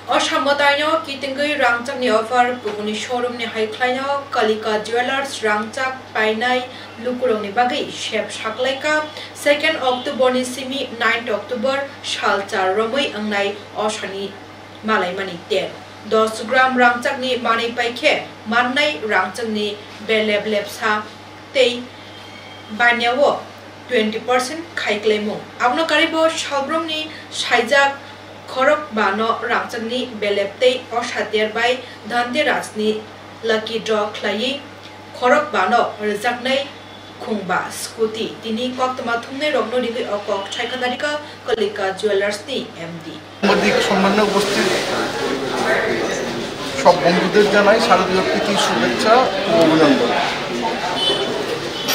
Osamadaino Kitengui Rangchak ni offer Puguni showroom ni Haiklaino Kalika Jewelers Rangchak Painai Lukurong ni Bagi Shep Shaklaika 2nd October ni Simi 9th October Shalchar Romui Angnai Oshani Malay Mani 10 gram Rangchak ni Mani Paike Manai Rangchak ni Beleb Lepsa Tei Banyawo 20% Kaiklemo Abno Karibo Shalbrom ni Shaijak Khorok Bano Rangchakni Beleptei Oshatir by Dhante Rasni Lucky Draw Clayi Khorok Bano Rejaknai Khungba Scooty Tini Koktama Thumne Rogno Digi Okok Chaikadarika Kalika Jewelers ni MD সাংবাদিক সম্মানীয় উপস্থিত সব বন্ধুদের জানাই শারদীয় প্রীতি শুভেচ্ছা ও অভিনন্দন।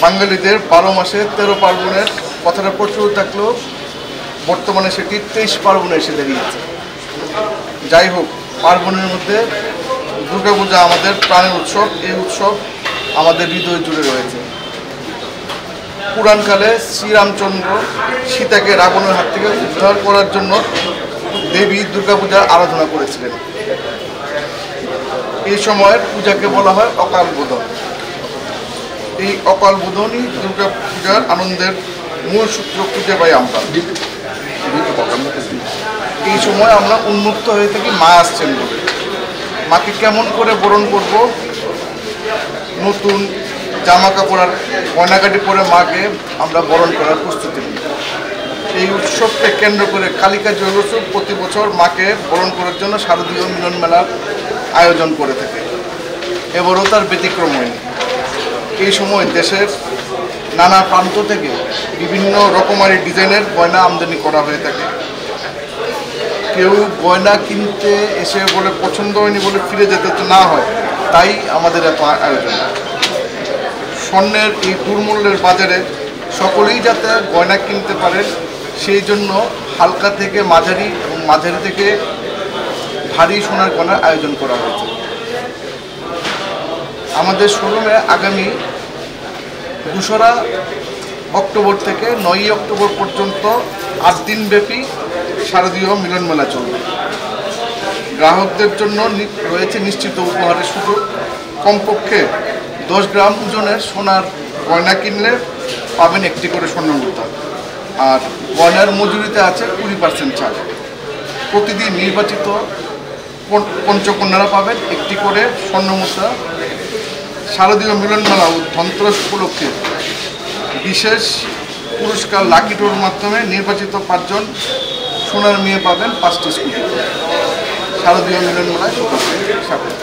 বাঙালিদের 12 মাসে 13 পার্বণের কথাটা প্রচুর থাকলেও বর্তমানে সেটি 23 পার্বণে এসে দাঁড়িয়েছে। যাই হোক, পার্বণের মধ্যে দুর্গাপূজা আমাদের প্রাণের উৎসব। এই উৎসব আমাদের হৃদয় জুড়ে রয়েছে। পুরাণকালে শ্রীরামচন্দ্র সীতাকে রাবণের হাত থেকে উদ্ধার করার জন্য দেবী দুর্গাপূজার আরাধনা করেছিলেন। এই সময়ের পূজাকে বলা হয় অকাল বোধন। এই অকাল বোধনই দুর্গাপূজার আনন্দের মূল সূত্র খুঁজে পাই আমরা। এই সময় আমরা উন্মুক্ত হয়ে থাকি মা আসছেন বলে। মাকে কেমন করে বরণ করব, নতুন জামা কাপড় আর গয়নাগাটি পরে মাকে আমরা বরণ করার প্রস্তুতি নিই। এই উৎসবকে কেন্দ্র করে কালিকা জুয়েলার্স প্রতি বছর মাকে বরণ করার জন্য শারদীয় মিলন মেলার আয়োজন করে থাকে। এবারও তার ব্যতিক্রম হয়নি। এই সময় দেশের নানা প্রান্ত থেকে বিভিন্ন রকমারি ডিজাইনের গয়না আমদানি করা হয়ে থাকে। কেউ গয়না কিনতে এসে বলে পছন্দ হয়নি বলে ফিরে যেতে না হয়, তাই আমাদের এত আয়োজন। স্বর্ণের এই দুর্মূল্যের বাজারে সকলেই যাতে গয়না কিনতে পারে, সেই জন্য হালকা থেকে মাঝারি এবং মাঝারি থেকে ভারী সোনার গয়নার আয়োজন করা হয়েছে। আমাদের শোরুমে আগামী 2রা অক্টোবর থেকে 9ই অক্টোবর পর্যন্ত 8 দিনব্যাপী শারদীয় মিলন মেলা চলবে। গ্রাহকদের জন্য রয়েছে নিশ্চিত উপহারের সুযোগ। কমপক্ষে 10 গ্রাম ওজনের সোনার গয়না কিনলে পাবেন একটি করে স্বর্ণমুদ্রা, আর গয়নার মজুরিতে আছে 20% ছাড়। প্রতিদিন নির্বাচিত পঞ্চকন্যারা পাবেন একটি করে স্বর্ণমুদ্রা। শারদীয় মিলন মেলা ও ধনতেরাস উপলক্ষে বিশেষ পুরস্কার লাকি ড্রর মাধ্যমে নির্বাচিত 5 জন সোনার মেয়ে পাবেন 5টি স্কুটি। শারদীয় মিলন মেলায় সকলকে স্বাগত।